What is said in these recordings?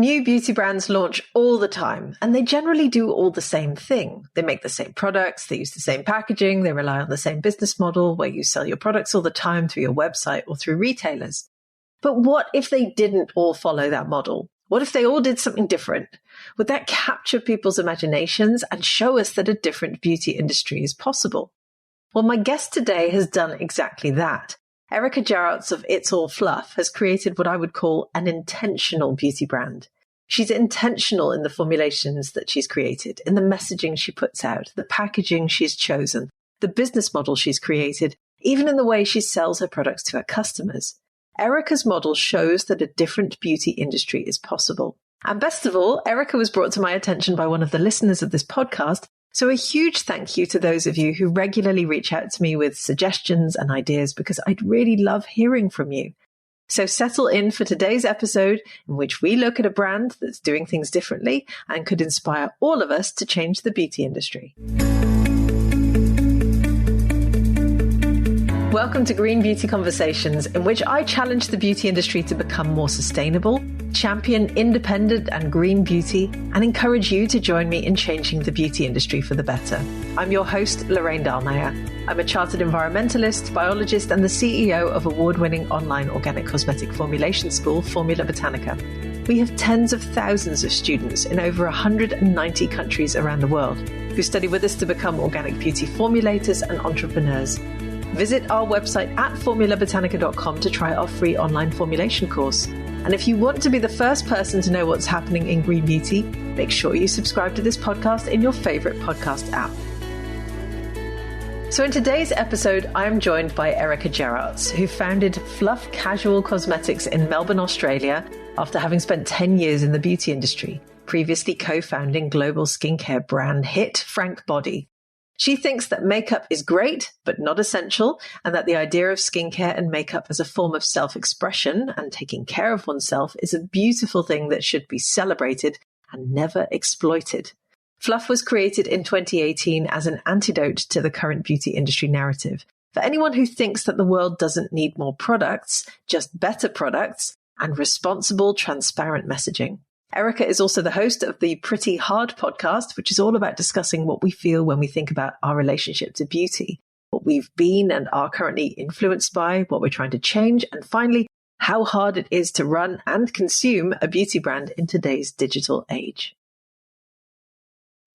New beauty brands launch all the time, and they generally do all the same thing. They make the same products, they use the same packaging, they rely on the same business model where you sell your products all the time through your website or through retailers. But what if they didn't all follow that model? What if they all did something different? Would that capture people's imaginations and show us that a different beauty industry is possible? Well, my guest today has done exactly that. Erika Geraerts of It's All Fluff has created what I would call an intentional beauty brand. She's intentional in the formulations that she's created, in the messaging she puts out, the packaging she's chosen, the business model she's created, even in the way she sells her products to her customers. Erika's model shows that a different beauty industry is possible. And best of all, Erika was brought to my attention by one of the listeners of this podcast. So a huge thank you to those of you who regularly reach out to me with suggestions and ideas, because I'd really love hearing from you. So settle in for today's episode, in which we look at a brand that's doing things differently and could inspire all of us to change the beauty industry. Welcome to Green Beauty Conversations, in which I challenge the beauty industry to become more sustainable, champion independent and green beauty, and encourage you to join me in changing the beauty industry for the better. I'm your host, Lorraine Dallmeier. I'm a chartered environmentalist, biologist, and the CEO of award-winning online organic cosmetic formulation school, Formula Botanica. We have tens of thousands of students in over 190 countries around the world who study with us to become organic beauty formulators and entrepreneurs. Visit our website at formulabotanica.com to try our free online formulation course. And if you want to be the first person to know what's happening in green beauty, make sure you subscribe to this podcast in your favorite podcast app. So in today's episode, I'm joined by Erika Geraerts, who founded Fluff Casual Cosmetics in Melbourne, Australia, after having spent 10 years in the beauty industry, previously co-founding global skincare brand hit Frank Body. She thinks that makeup is great, but not essential, and that the idea of skincare and makeup as a form of self-expression and taking care of oneself is a beautiful thing that should be celebrated and never exploited. Fluff was created in 2018 as an antidote to the current beauty industry narrative. For anyone who thinks that the world doesn't need more products, just better products, and responsible, transparent messaging. Erika is also the host of the Pretty Hard podcast, which is all about discussing what we feel when we think about our relationship to beauty, what we've been and are currently influenced by, what we're trying to change, and finally, how hard it is to run and consume a beauty brand in today's digital age.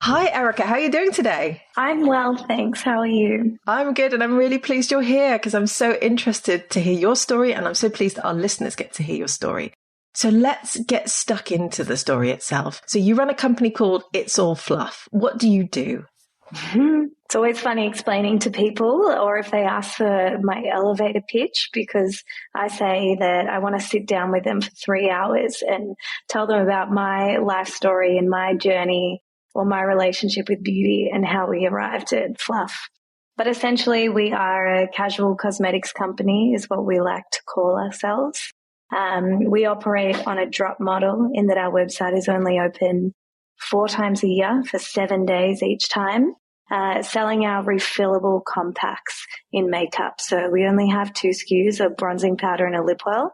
Hi, Erika. How are you doing today? I'm well, thanks. How are you? I'm good, and I'm really pleased you're here because I'm so interested to hear your story, and I'm so pleased that our listeners get to hear your story. So let's get stuck into the story itself. So you run a company called It's All Fluff. What do you do? It's always funny explaining to people, or if they ask for my elevator pitch, because I say that I want to sit down with them for 3 hours and tell them about my life story and my journey or my relationship with beauty and how we arrived at Fluff. But essentially, we are a casual cosmetics company is what we like to call ourselves. We operate on a drop model in that our website is only open 4 times a year for 7 days each time, selling our refillable compacts in makeup. So we only have 2 SKUs, a bronzing powder and a lip oil,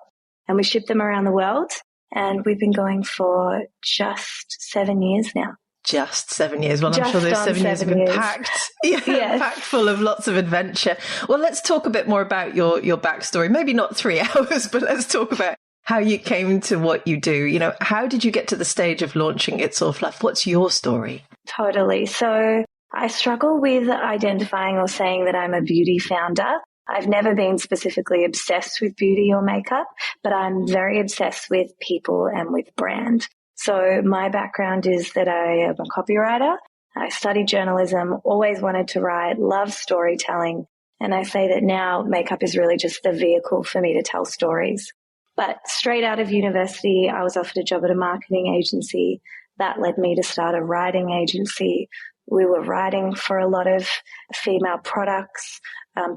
and we ship them around the world. And we've been going for just 7 years now. Just 7 years. Well, I'm sure those 7 years have been packed. Yes. Packed full of lots of adventure. Well, let's talk a bit more about your backstory. Maybe not 3 hours, but let's talk about how you came to what you do. You know, how did you get to the stage of launching It's All Fluff? What's your story? Totally. So I struggle with identifying or saying that I'm a beauty founder. I've never been specifically obsessed with beauty or makeup, but I'm very obsessed with people and with brand. So my background is that I am a copywriter. I studied journalism, always wanted to write, love storytelling. And I say that now makeup is really just the vehicle for me to tell stories. But straight out of university, I was offered a job at a marketing agency. That led me to start a writing agency. We were writing for a lot of female products,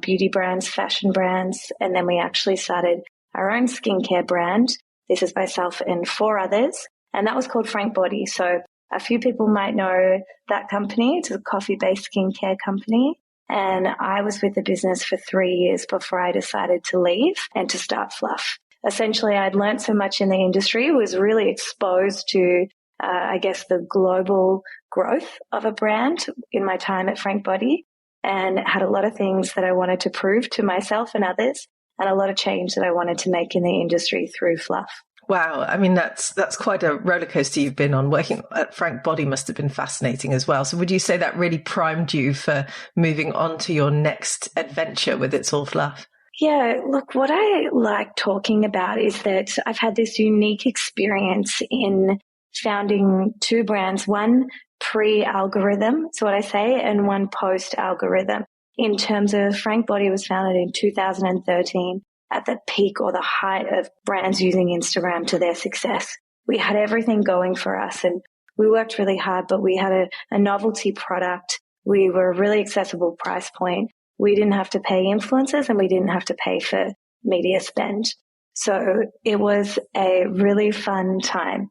beauty brands, fashion brands. And then we actually started our own skincare brand. This is myself and 4 others. And that was called Frank Body. So a few people might know that company. It's a coffee-based skincare company. And I was with the business for 3 years before I decided to leave and to start Fluff. essentially I'd learned so much in the industry, was really exposed to, I guess, the global growth of a brand in my time at Frank Body, and had a lot of things that I wanted to prove to myself and others, and a lot of change that I wanted to make in the industry through Fluff. Wow. I mean, that's quite a roller coaster you've been on. Working at Frank Body must have been fascinating as well. So would you say that really primed you for moving on to your next adventure with It's All Fluff? Yeah, look, what I like talking about is that I've had this unique experience in founding two brands, one pre-algorithm, is what I say, and one post-algorithm. In terms of Frank Body was founded in 2013 at the peak or the height of brands using Instagram to their success. We had everything going for us and we worked really hard, but we had a novelty product. We were a really accessible price point. We didn't have to pay influencers and we didn't have to pay for media spend. So it was a really fun time.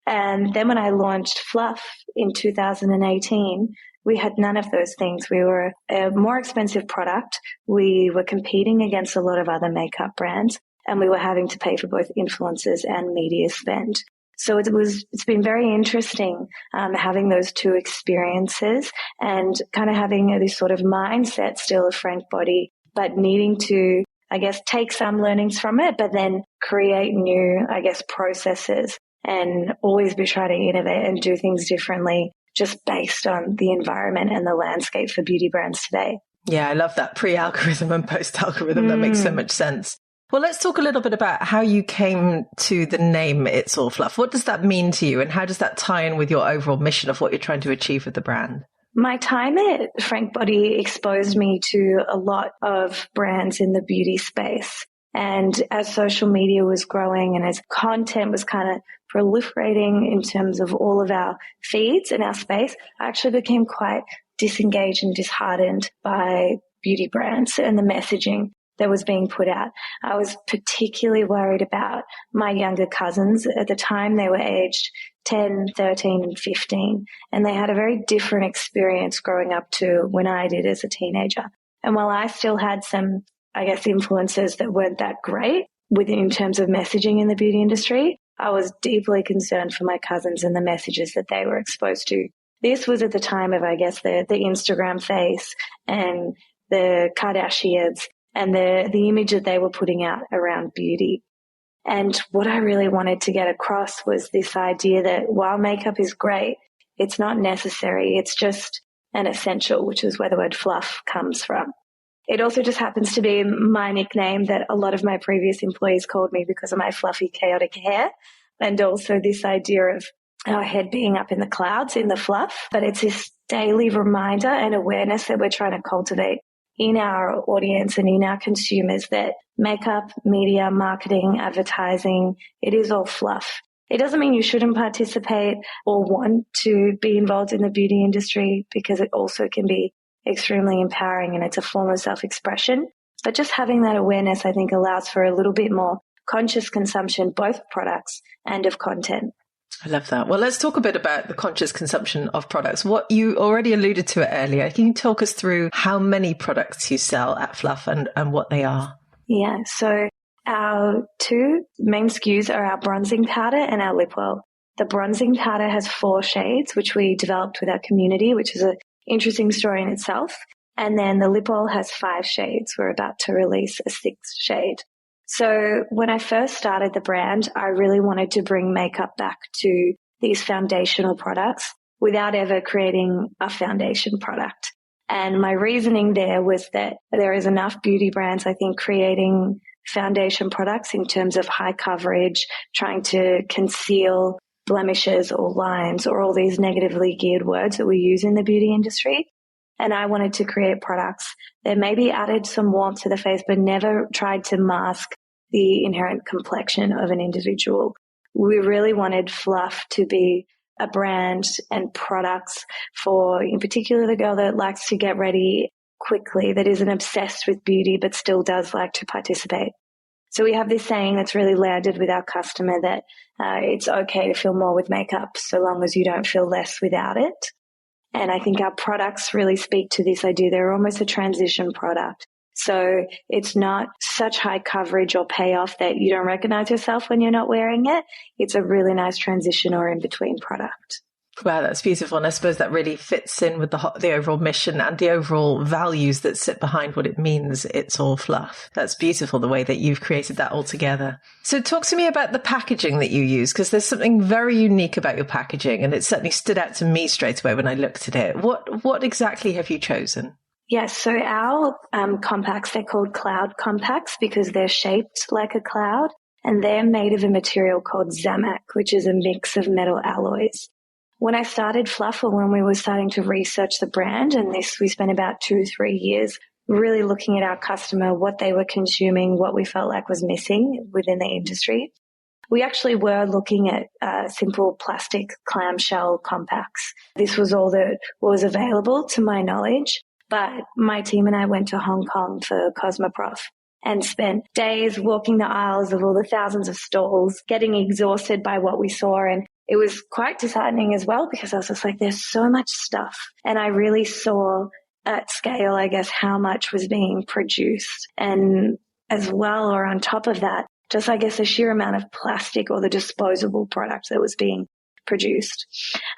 And then when I launched Fluff in 2018, we had none of those things. We were a more expensive product. We were competing against a lot of other makeup brands, and we were having to pay for both influencers and media spend. So it's been very interesting having those two experiences and kind of having this sort of mindset still of Frank Body, but needing to, I guess, take some learnings from it, but then create new, I guess, processes and always be trying to innovate and do things differently, just based on the environment and the landscape for beauty brands today. Yeah, I love that pre-algorithm and post-algorithm. That makes so much sense. Well, let's talk a little bit about how you came to the name It's All Fluff. What does that mean to you and how does that tie in with your overall mission of what you're trying to achieve with the brand? My time at Frank Body exposed me to a lot of brands in the beauty space. And as social media was growing and as content was kind of proliferating in terms of all of our feeds in our space, I actually became quite disengaged and disheartened by beauty brands and the messaging that was being put out. I was particularly worried about my younger cousins. At the time, they were aged 10, 13, and 15, and they had a very different experience growing up to when I did as a teenager. And while I still had some, I guess, influences that weren't that great in terms of messaging in the beauty industry, I was deeply concerned for my cousins and the messages that they were exposed to. This was at the time of, I guess, the Instagram face and the Kardashians and the image that they were putting out around beauty. And what I really wanted to get across was this idea that while makeup is great, it's not necessary. It's just an essential, which is where the word fluff comes from. It also just happens to be my nickname that a lot of my previous employees called me because of my fluffy, chaotic hair, and also this idea of our head being up in the clouds in the fluff. But it's this daily reminder and awareness that we're trying to cultivate in our audience and in our consumers that makeup, media, marketing, advertising, it is all fluff. It doesn't mean you shouldn't participate or want to be involved in the beauty industry, because it also can be extremely empowering and it's a form of self-expression. But just having that awareness, I think, allows for a little bit more conscious consumption, both of products and of content. I love that. Well, let's talk a bit about the conscious consumption of products. What you already alluded to it earlier. Can you talk us through how many products you sell at Fluff and what they are? Yeah, so our two main SKUs are our bronzing powder and our lip oil. The bronzing powder has 4 shades, which we developed with our community, which is an interesting story in itself. And then the lip oil has 5 shades. We're about to release a 6th shade. So when I first started the brand, I really wanted to bring makeup back to these foundational products without ever creating a foundation product. And my reasoning there was that there is enough beauty brands, I think, creating foundation products in terms of high coverage, trying to conceal blemishes or lines or all these negatively geared words that we use in the beauty industry. And I wanted to create products that maybe added some warmth to the face, but never tried to mask the inherent complexion of an individual. We really wanted Fluff to be a brand and products for, in particular, the girl that likes to get ready quickly, that isn't obsessed with beauty, but still does like to participate. So we have this saying that's really landed with our customer that it's okay to feel more with makeup so long as you don't feel less without it. And I think our products really speak to this idea. They're almost a transition product. So it's not such high coverage or payoff that you don't recognize yourself when you're not wearing it. It's a really nice transition or in between product. Wow, that's beautiful. And I suppose that really fits in with the overall mission and the overall values that sit behind what it means. It's all fluff. That's beautiful, the way that you've created that all together. So talk to me about the packaging that you use, because there's something very unique about your packaging, and it certainly stood out to me straight away when I looked at it. What exactly have you chosen? Yes, so our compacts, they're called cloud compacts because they're shaped like a cloud, and they're made of a material called Zamac, which is a mix of metal alloys. When I started Fluff, or when we were starting to research the brand, and we spent about 2-3 years really looking at our customer, what they were consuming, what we felt like was missing within the industry. We actually were looking at simple plastic clamshell compacts. This was all that was available to my knowledge, but my team and I went to Hong Kong for Cosmoprof and spent days walking the aisles of all the thousands of stalls, getting exhausted by what we saw. And it was quite disheartening as well, because I was just like, there's so much stuff. And I really saw at scale, I guess, how much was being produced. And as well, or on top of that, just, I guess, the sheer amount of plastic or the disposable product that was being produced.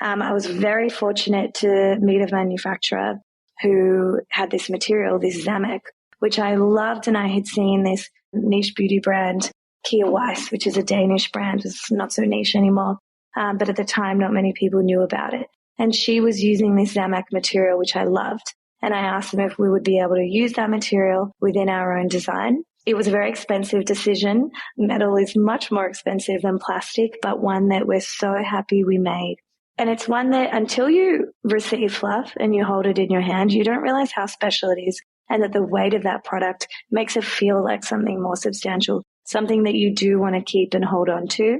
I was very fortunate to meet a manufacturer who had this material, this Zamac, which I loved. And I had seen this niche beauty brand, Kia Weiss, which is a Danish brand. It's not so niche anymore. But at the time, not many people knew about it. And she was using this Zamac material, which I loved. And I asked them if we would be able to use that material within our own design. It was a very expensive decision. Metal is much more expensive than plastic, but one that we're so happy we made. And it's one that until you receive Fluff and you hold it in your hand, you don't realize how special it is, and that the weight of that product makes it feel like something more substantial, something that you do want to keep and hold on to.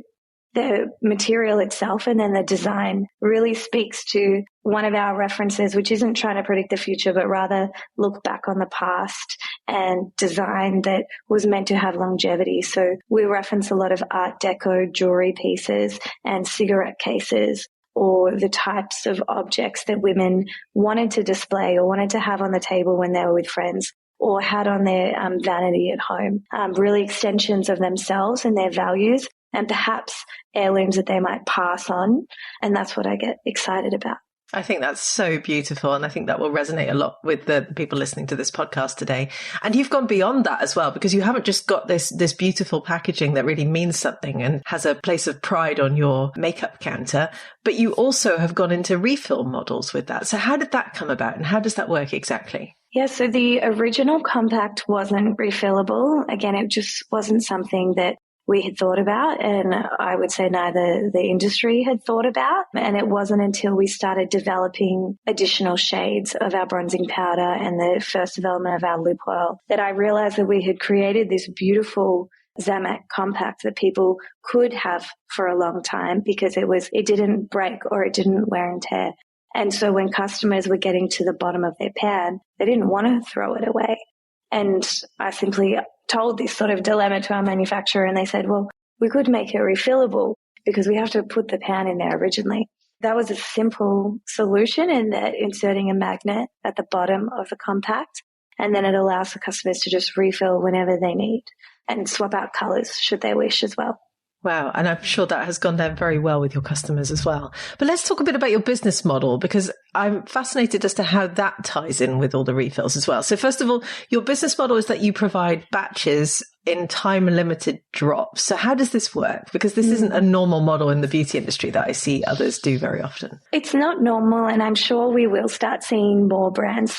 The material itself and then the design really speaks to one of our references, which isn't trying to predict the future, but rather look back on the past and design that was meant to have longevity. So we reference a lot of Art Deco jewelry pieces and cigarette cases, or the types of objects that women wanted to display or wanted to have on the table when they were with friends, or had on their vanity at home, really extensions of themselves and their values, and perhaps heirlooms that they might pass on. And that's what I get excited about. I think that's so beautiful. And I think that will resonate a lot with the people listening to this podcast today. And you've gone beyond that as well, because you haven't just got this beautiful packaging that really means something and has a place of pride on your makeup counter, but you also have gone into refill models with that. So how did that come about, and how does that work exactly? Yeah, so the original compact wasn't refillable. Again, it just wasn't something that we had thought about, and I would say neither the industry had thought about. And it wasn't until we started developing additional shades of our bronzing powder and the first development of our lip oil that I realized that we had created this beautiful Zamac compact that people could have for a long time, because it didn't break or it didn't wear and tear. And so when customers were getting to the bottom of their pan, they didn't want to throw it away. And I simply told this sort of dilemma to our manufacturer, and they said, well, we could make it refillable because we have to put the pan in there originally. That was a simple solution, in that inserting a magnet at the bottom of the compact, and then it allows the customers to just refill whenever they need and swap out colors should they wish as well. Wow. And I'm sure that has gone down very well with your customers as well. But let's talk a bit about your business model, because I'm fascinated as to how that ties in with all the refills as well. So first of all, your business model is that you provide batches in time-limited drops. So how does this work? Because this isn't a normal model in the beauty industry that I see others do very often. It's not normal, and I'm sure we will start seeing more brands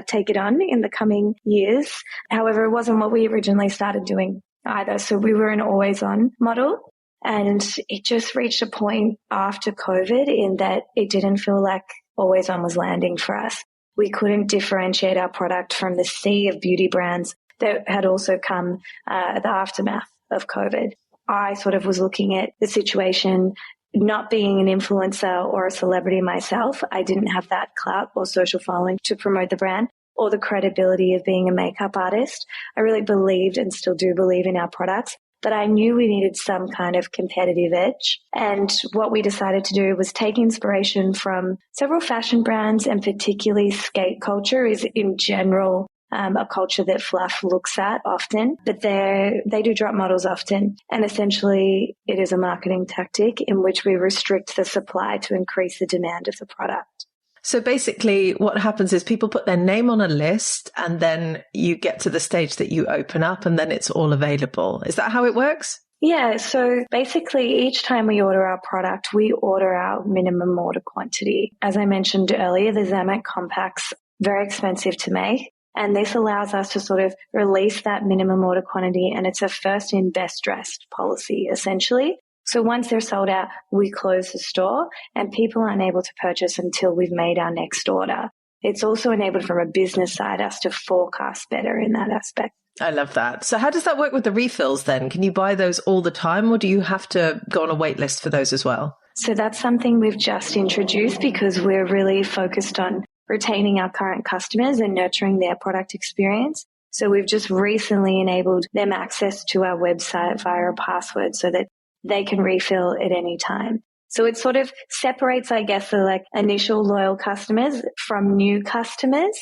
take it on in the coming years. However, it wasn't what we originally started doing either. So we were an always-on model, and it just reached a point after COVID in that it didn't feel like always-on was landing for us. We couldn't differentiate our product from the sea of beauty brands that had also come the aftermath of COVID. I sort of was looking at the situation, not being an influencer or a celebrity myself. I didn't have that clout or social following to promote the brand, or the credibility of being a makeup artist. I really believed, and still do believe, in our products, but I knew we needed some kind of competitive edge. And what we decided to do was take inspiration from several fashion brands, and particularly skate culture is in general a culture that Fluff looks at often, but they do drop models often. And essentially it is a marketing tactic in which we restrict the supply to increase the demand of the product. So basically what happens is people put their name on a list and then you get to the stage that you open up and then it's all available. Is that how it works? Yeah, so basically each time we order our product, we order our minimum order quantity. As I mentioned earlier, the Zamac compacts, very expensive to make. And this allows us to sort of release that minimum order quantity, and it's a first in, best dressed policy, essentially. So once they're sold out, we close the store and people aren't able to purchase until we've made our next order. It's also enabled from a business side us to forecast better in that aspect. I love that. So how does that work with the refills then? Can you buy those all the time or do you have to go on a wait list for those as well? So that's something we've just introduced because we're really focused on retaining our current customers and nurturing their product experience. So we've just recently enabled them access to our website via a password so that they can refill at any time. So it sort of separates, I guess, the like initial loyal customers from new customers.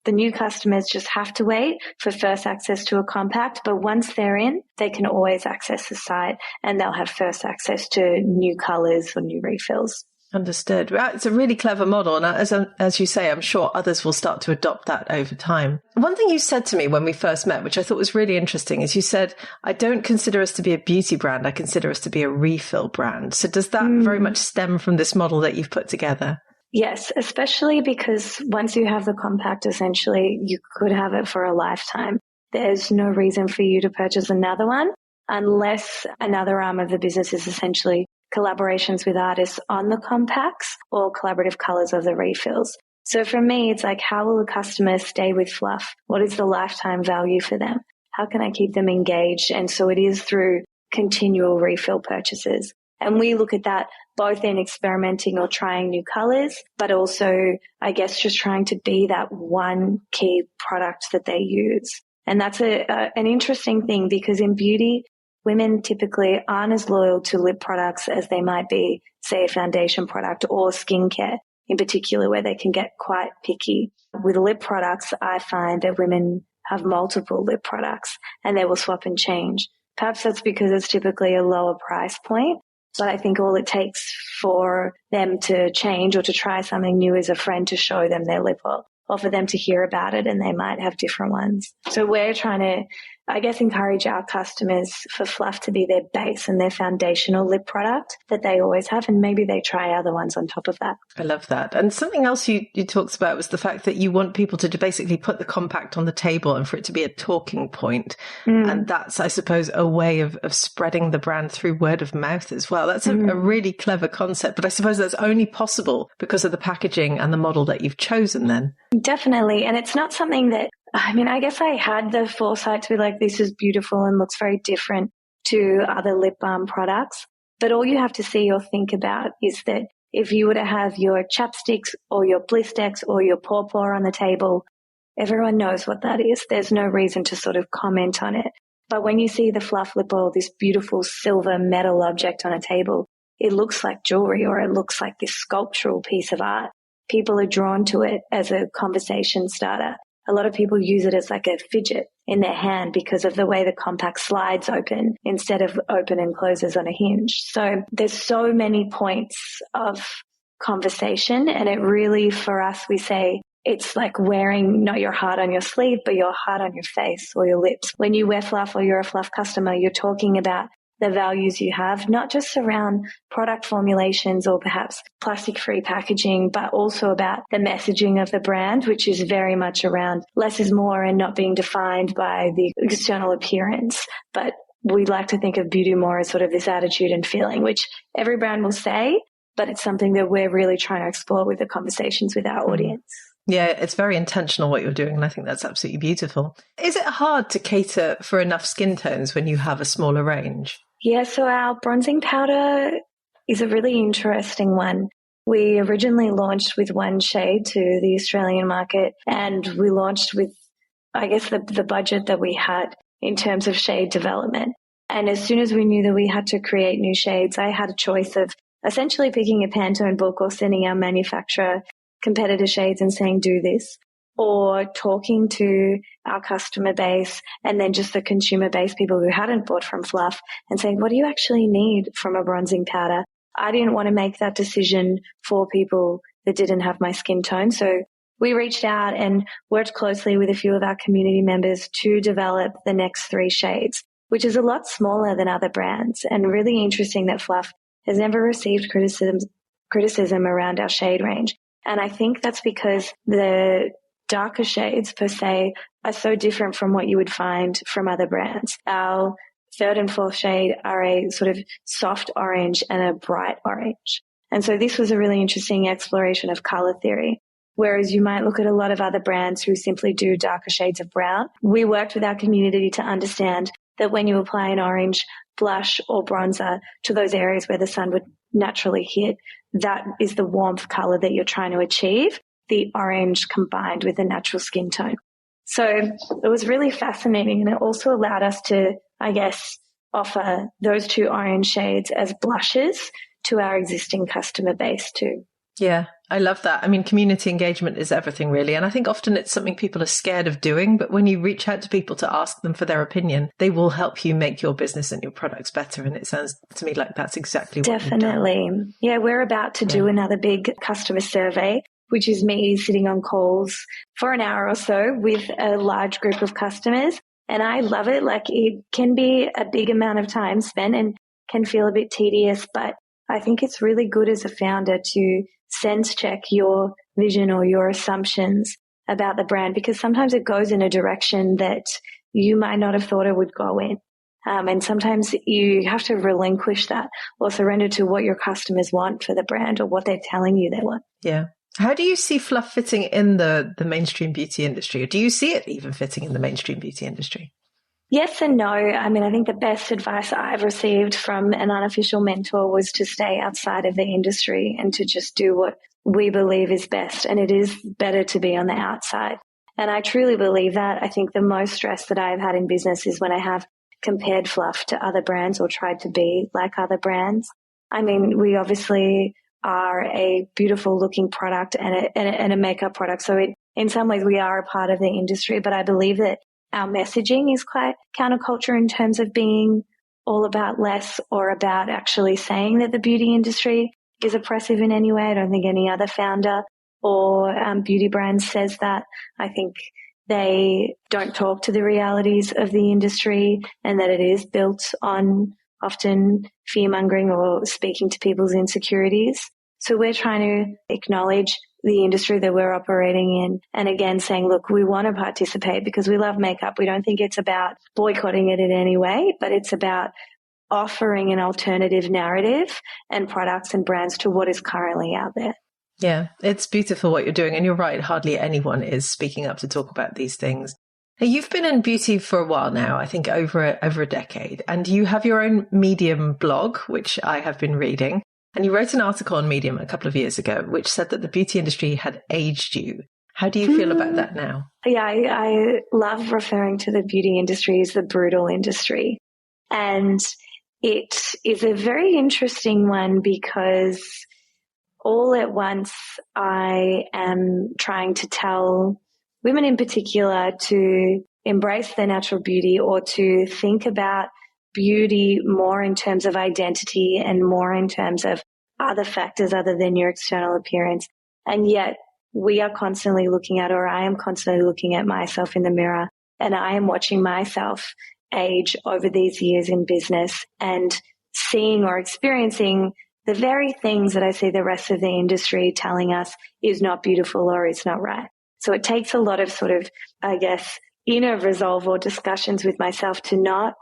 The new customers just have to wait for first access to a compact, but once they're in, they can always access the site and they'll have first access to new colors or new refills. Understood. It's a really clever model. And as you say, I'm sure others will start to adopt that over time. One thing you said to me when we first met, which I thought was really interesting, is you said, I don't consider us to be a beauty brand. I consider us to be a refill brand. So does that very much stem from this model that you've put together? Yes, especially because once you have the compact, essentially, you could have it for a lifetime. There's no reason for you to purchase another one unless another arm of the business is essentially collaborations with artists on the compacts or collaborative colors of the refills. So for me, it's like, how will the customer stay with Fluff? What is the lifetime value for them? How can I keep them engaged? And so it is through continual refill purchases. And we look at that both in experimenting or trying new colors, but also, I guess, just trying to be that one key product that they use. And that's an interesting thing because in beauty, women typically aren't as loyal to lip products as they might be, say, a foundation product or skincare in particular, where they can get quite picky. With lip products, I find that women have multiple lip products and they will swap and change. Perhaps that's because it's typically a lower price point, but I think all it takes for them to change or to try something new is a friend to show them their lip oil or for them to hear about it and they might have different ones. So we're trying to, I guess, encourage our customers for Fluff to be their base and their foundational lip product that they always have, and maybe they try other ones on top of that. I love that. And something else you talked about was the fact that you want people to basically put the compact on the table and for it to be a talking point. And that's, I suppose, a way of spreading the brand through word of mouth as well. That's a really clever concept, but I suppose that's only possible because of the packaging and the model that you've chosen then. Definitely. And it's not something that, I guess I had the foresight to be like, this is beautiful and looks very different to other lip balm products. But all you have to see or think about is that if you were to have your chapsticks or your Blistex or your Paw Paw on the table, everyone knows what that is. There's no reason to sort of comment on it. But when you see the Fluff lip oil, this beautiful silver metal object on a table, it looks like jewelry or it looks like this sculptural piece of art. People are drawn to it as a conversation starter. A lot of people use it as like a fidget in their hand because of the way the compact slides open instead of open and closes on a hinge. So there's so many points of conversation, and it really, for us, we say it's like wearing not your heart on your sleeve, but your heart on your face or your lips. When you wear Fluff or you're a Fluff customer, you're talking about the values you have, not just around product formulations or perhaps plastic-free packaging, but also about the messaging of the brand, which is very much around less is more and not being defined by the external appearance. But we like to think of beauty more as sort of this attitude and feeling, which every brand will say, but it's something that we're really trying to explore with the conversations with our audience. Yeah, it's very intentional what you're doing, and I think that's absolutely beautiful. Is it hard to cater for enough skin tones when you have a smaller range? Yeah, so our bronzing powder is a really interesting one. We originally launched with one shade to the Australian market, and we launched with, I guess, the budget that we had in terms of shade development. And as soon as we knew that we had to create new shades, I had a choice of essentially picking a Pantone book or sending our manufacturer competitor shades and saying, do this, or talking to our customer base and then just the consumer base, people who hadn't bought from Fluff, and saying, what do you actually need from a bronzing powder? I didn't want to make that decision for people that didn't have my skin tone. So we reached out and worked closely with a few of our community members to develop the next 3 shades, which is a lot smaller than other brands, and really interesting that Fluff has never received criticism around our shade range. And I think that's because the darker shades per se are so different from what you would find from other brands. Our 3rd and 4th shade are a sort of soft orange and a bright orange. And so this was a really interesting exploration of color theory. Whereas you might look at a lot of other brands who simply do darker shades of brown. We worked with our community to understand that when you apply an orange blush or bronzer to those areas where the sun would naturally hit, that is the warmth color that you're trying to achieve, the orange combined with a natural skin tone. So it was really fascinating, and it also allowed us to, I guess, offer those 2 orange shades as blushes to our existing customer base too. Yeah, I love that. I mean, community engagement is everything, really. And I think often it's something people are scared of doing. But when you reach out to people to ask them for their opinion, they will help you make your business and your products better. And it sounds to me like that's exactly what Definitely. you've done. Yeah, we're about to do another big customer survey, which is me sitting on calls for an hour or so with a large group of customers. And I love it. Like, it can be a big amount of time spent and can feel a bit tedious, but I think it's really good as a founder to sense check your vision or your assumptions about the brand, because sometimes it goes in a direction that you might not have thought it would go in. And sometimes you have to relinquish that or surrender to what your customers want for the brand or what they're telling you they want. Yeah. How do you see Fluff fitting in the mainstream beauty industry? Or do you see it even fitting in the mainstream beauty industry? Yes and no. I mean, I think the best advice I've received from an unofficial mentor was to stay outside of the industry and to just do what we believe is best. And it is better to be on the outside. And I truly believe that. I think the most stress that I've had in business is when I have compared Fluff to other brands or tried to be like other brands. I mean, we obviously are a beautiful looking product and a makeup product. So in some ways we are a part of the industry, but I believe that our messaging is quite counterculture in terms of being all about less or about actually saying that the beauty industry is oppressive in any way. I don't think any other founder or beauty brand says that. I think they don't talk to the realities of the industry and that it is built on often fear-mongering or speaking to people's insecurities. So we're trying to acknowledge the industry that we're operating in. And again, saying, look, we want to participate because we love makeup. We don't think it's about boycotting it in any way, but it's about offering an alternative narrative and products and brands to what is currently out there. Yeah, it's beautiful what you're doing. And you're right, hardly anyone is speaking up to talk about these things. Now, you've been in beauty for a while now, I think over a decade, and you have your own Medium blog, which I have been reading. And you wrote an article on Medium a couple of years ago, which said that the beauty industry had aged you. How do you feel about that now? Yeah, I love referring to the beauty industry as the brutal industry. And it is a very interesting one because all at once I am trying to tell women in particular to embrace their natural beauty or to think about beauty more in terms of identity and more in terms of other factors other than your external appearance. And yet we are constantly looking at, or I am constantly looking at myself in the mirror, and I am watching myself age over these years in business and seeing or experiencing the very things that I see the rest of the industry telling us is not beautiful or is not right. So it takes a lot of sort of, I guess, inner resolve or discussions with myself to not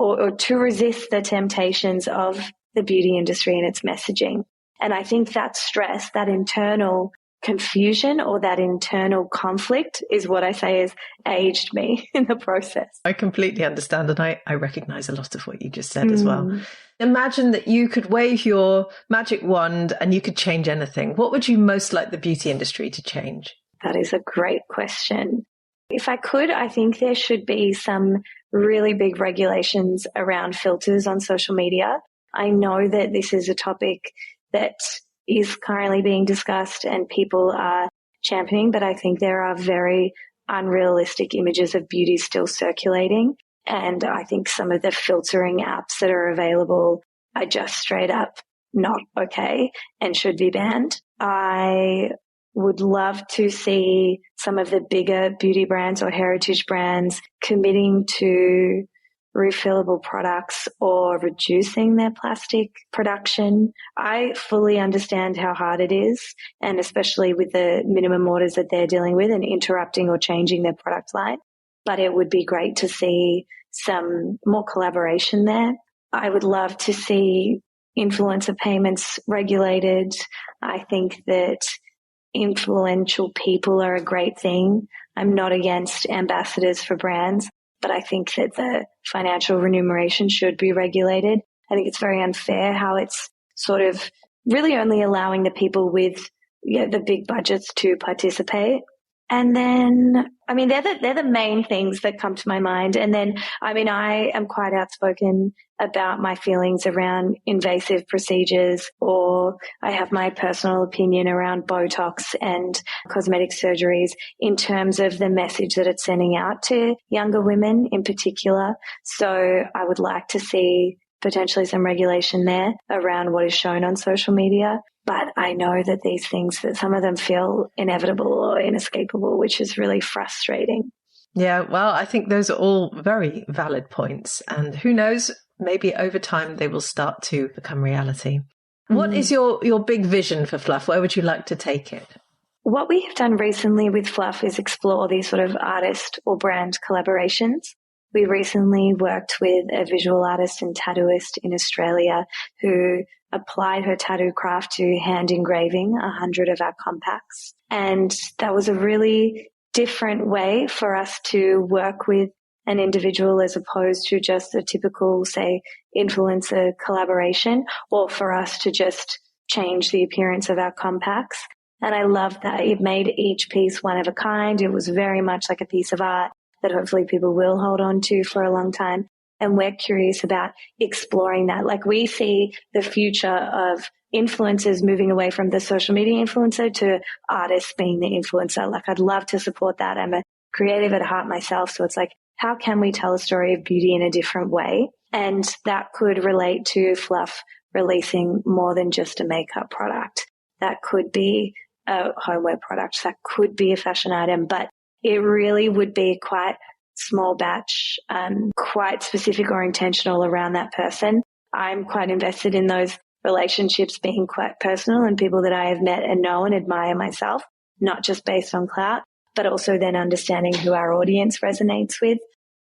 or to resist the temptations of the beauty industry and its messaging. And I think that stress, that internal confusion or that internal conflict is what I say has aged me in the process. I completely understand, and I recognize a lot of what you just said as well. Imagine that you could wave your magic wand and you could change anything. What would you most like the beauty industry to change? That is a great question. If I could, I think there should be some really big regulations around filters on social media. I know that this is a topic that is currently being discussed and people are championing, but I think there are very unrealistic images of beauty still circulating. And I think some of the filtering apps that are available are just straight up not okay and should be banned. I would love to see some of the bigger beauty brands or heritage brands committing to refillable products or reducing their plastic production. I fully understand how hard it is, and especially with the minimum orders that they're dealing with and interrupting or changing their product line. But it would be great to see some more collaboration there. I would love to see influencer payments regulated. I think that influential people are a great thing. I'm not against ambassadors for brands, but I think that the financial remuneration should be regulated. I think it's very unfair how it's sort of really only allowing the people with the big budgets to participate. And then, they're the main things that come to my mind. And then, I am quite outspoken about my feelings around invasive procedures, or I have my personal opinion around Botox and cosmetic surgeries in terms of the message that it's sending out to younger women in particular. So I would like to see potentially some regulation there around what is shown on social media. But I know that these things, that some of them feel inevitable or inescapable, which is really frustrating. Yeah, well, I think those are all very valid points. And who knows, maybe over time they will start to become reality. What is your big vision for Fluff? Where would you like to take it? What we have done recently with Fluff is explore these sort of artist or brand collaborations. We recently worked with a visual artist and tattooist in Australia who applied her tattoo craft to hand engraving 100 of our compacts. And that was a really different way for us to work with an individual as opposed to just a typical, say, influencer collaboration, or for us to just change the appearance of our compacts. And I love that it made each piece one of a kind. It was very much like a piece of art that hopefully people will hold on to for a long time. And we're curious about exploring that. Like, we see the future of influencers moving away from the social media influencer to artists being the influencer. Like, I'd love to support that. I'm a creative at heart myself. So it's like, how can we tell a story of beauty in a different way? And that could relate to Fluff releasing more than just a makeup product. That could be a homeware product. That could be a fashion item, but it really would be quite small batch, quite specific or intentional around that person. I'm quite invested in those relationships being quite personal and people that I have met and know and admire myself, not just based on clout, but also then understanding who our audience resonates with.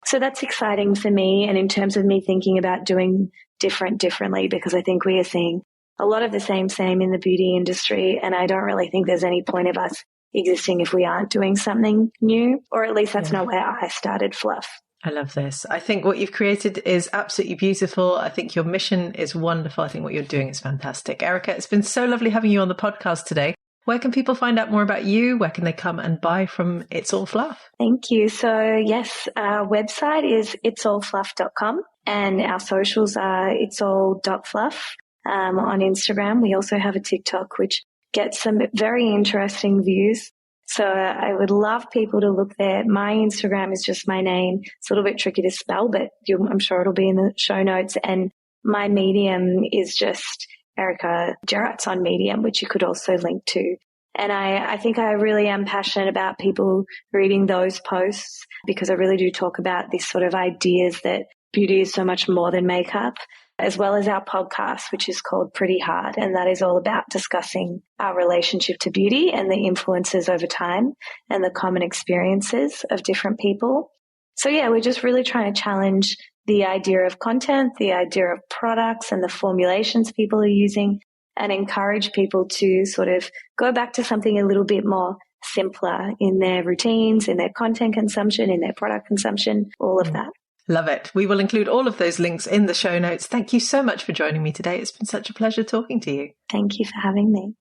So that's exciting for me. And in terms of me thinking about doing differently, because I think we are seeing a lot of the same in the beauty industry. And I don't really think there's any point of us existing if we aren't doing something new, or at least that's not where I started Fluff. I love this. I think what you've created is absolutely beautiful. I think your mission is wonderful. I think what you're doing is fantastic. Erika, it's been so lovely having you on the podcast today. Where can people find out more about you? Where can they come and buy from It's All Fluff? Thank you. So yes, our website is itsallfluff.com and our socials are itsall.fluff. On Instagram, we also have a TikTok, which gets some very interesting views. So I would love people to look there. My Instagram is just my name. It's a little bit tricky to spell, but I'm sure it'll be in the show notes. And my Medium is just Erika Geraerts on Medium, which you could also link to. And I think I really am passionate about people reading those posts, because I really do talk about these sort of ideas that beauty is so much more than makeup, as well as our podcast, which is called Pretty Hard. And that is all about discussing our relationship to beauty and the influences over time and the common experiences of different people. So yeah, we're just really trying to challenge the idea of content, the idea of products and the formulations people are using, and encourage people to sort of go back to something a little bit more simpler in their routines, in their content consumption, in their product consumption, all of that. Love it. We will include all of those links in the show notes. Thank you so much for joining me today. It's been such a pleasure talking to you. Thank you for having me.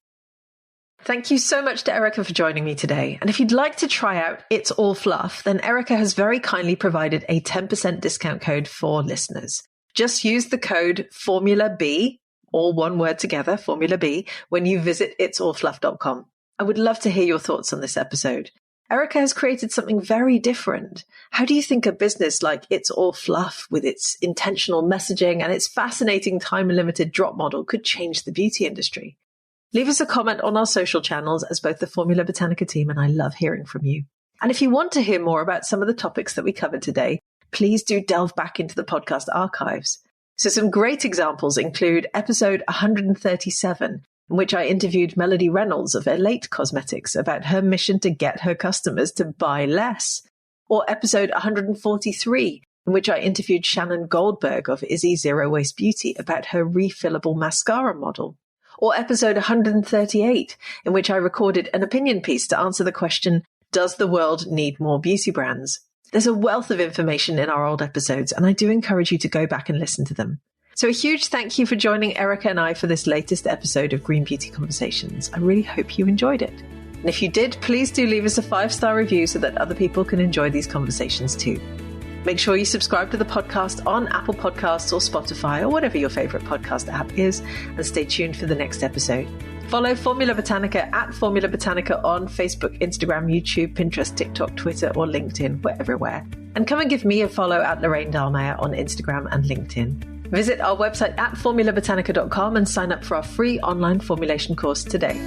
Thank you so much to Erika for joining me today. And if you'd like to try out It's All Fluff, then Erika has very kindly provided a 10% discount code for listeners. Just use the code Formula B, all one word together, Formula B, when you visit itsallfluff.com. I would love to hear your thoughts on this episode. Erika has created something very different. How do you think a business like It's All Fluff, with its intentional messaging and its fascinating time-limited drop model, could change the beauty industry? Leave us a comment on our social channels, as both the Formula Botanica team and I love hearing from you. And if you want to hear more about some of the topics that we covered today, please do delve back into the podcast archives. So some great examples include episode 137, in which I interviewed Melody Reynolds of Elate Cosmetics about her mission to get her customers to buy less. Or episode 143, in which I interviewed Shannon Goldberg of Izzy Zero Waste Beauty about her refillable mascara model. Or episode 138, in which I recorded an opinion piece to answer the question, does the world need more beauty brands? There's a wealth of information in our old episodes, and I do encourage you to go back and listen to them. So a huge thank you for joining Erika and I for this latest episode of Green Beauty Conversations. I really hope you enjoyed it. And if you did, please do leave us a 5-star review so that other people can enjoy these conversations too. Make sure you subscribe to the podcast on Apple Podcasts or Spotify or whatever your favorite podcast app is, and stay tuned for the next episode. Follow Formula Botanica at Formula Botanica on Facebook, Instagram, YouTube, Pinterest, TikTok, Twitter, or LinkedIn. We're everywhere. And come and give me a follow at Lorraine Dallmeier on Instagram and LinkedIn. Visit our website at formulabotanica.com and sign up for our free online formulation course today.